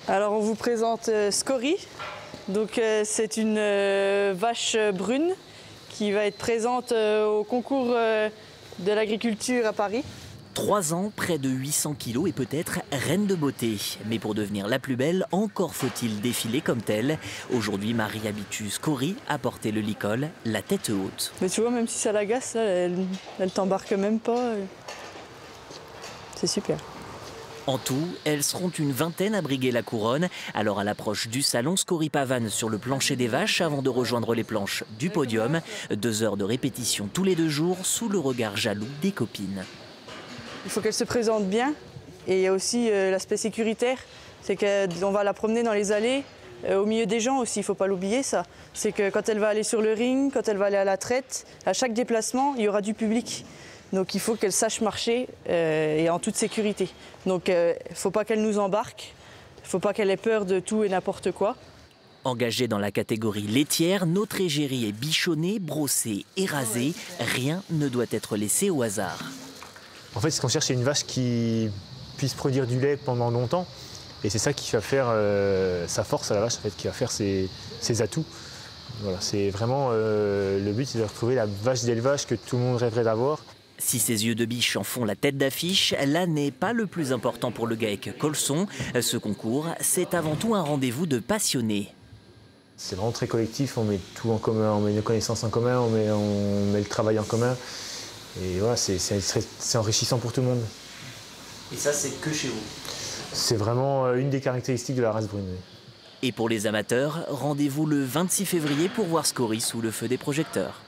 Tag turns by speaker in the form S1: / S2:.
S1: Alors on vous présente Scory. Donc c'est une vache brune qui va être présente au concours de l'agriculture à Paris.
S2: 3 ans, près de 800 kilos et peut-être reine de beauté. Mais pour devenir la plus belle, encore faut-il défiler comme telle. Aujourd'hui, Marie habitue Scory à porter le licol, la tête haute.
S1: Mais tu vois, même si ça l'agace, elle t'embarque même pas. C'est super.
S2: En tout, elles seront une vingtaine à briguer la couronne. Alors à l'approche du salon, Scory pavane sur le plancher des vaches avant de rejoindre les planches du podium. 2 heures de répétition tous les 2 jours sous le regard jaloux des copines.
S1: Il faut qu'elle se présente bien. Et il y a aussi l'aspect sécuritaire. C'est qu'on va la promener dans les allées, au milieu des gens aussi, il ne faut pas l'oublier ça. C'est que quand elle va aller sur le ring, quand elle va aller à la traite, à chaque déplacement, il y aura du public. Donc il faut qu'elle sache marcher et en toute sécurité. Donc il ne faut pas qu'elle nous embarque, il ne faut pas qu'elle ait peur de tout et n'importe quoi.
S2: Engagée dans la catégorie laitière, notre égérie est bichonnée, brossée et rasée. Rien ne doit être laissé au hasard.
S3: En fait, ce qu'on cherche, c'est une vache qui puisse produire du lait pendant longtemps. Et c'est ça qui va faire sa force à la vache, en fait, qui va faire ses atouts. Voilà, c'est vraiment le but, c'est de retrouver la vache d'élevage que tout le monde rêverait d'avoir.
S2: Si ses yeux de biche en font la tête d'affiche, là n'est pas le plus important pour le GAEC Colson. Ce concours, c'est avant tout un rendez-vous de passionnés.
S3: C'est vraiment très collectif, on met tout en commun, on met nos connaissances en commun, on met le travail en commun. Et voilà, c'est enrichissant pour tout le monde.
S2: Et ça, c'est que chez vous?
S3: C'est vraiment une des caractéristiques de la race brune.
S2: Et pour les amateurs, rendez-vous le 26 février pour voir Scory sous le feu des projecteurs.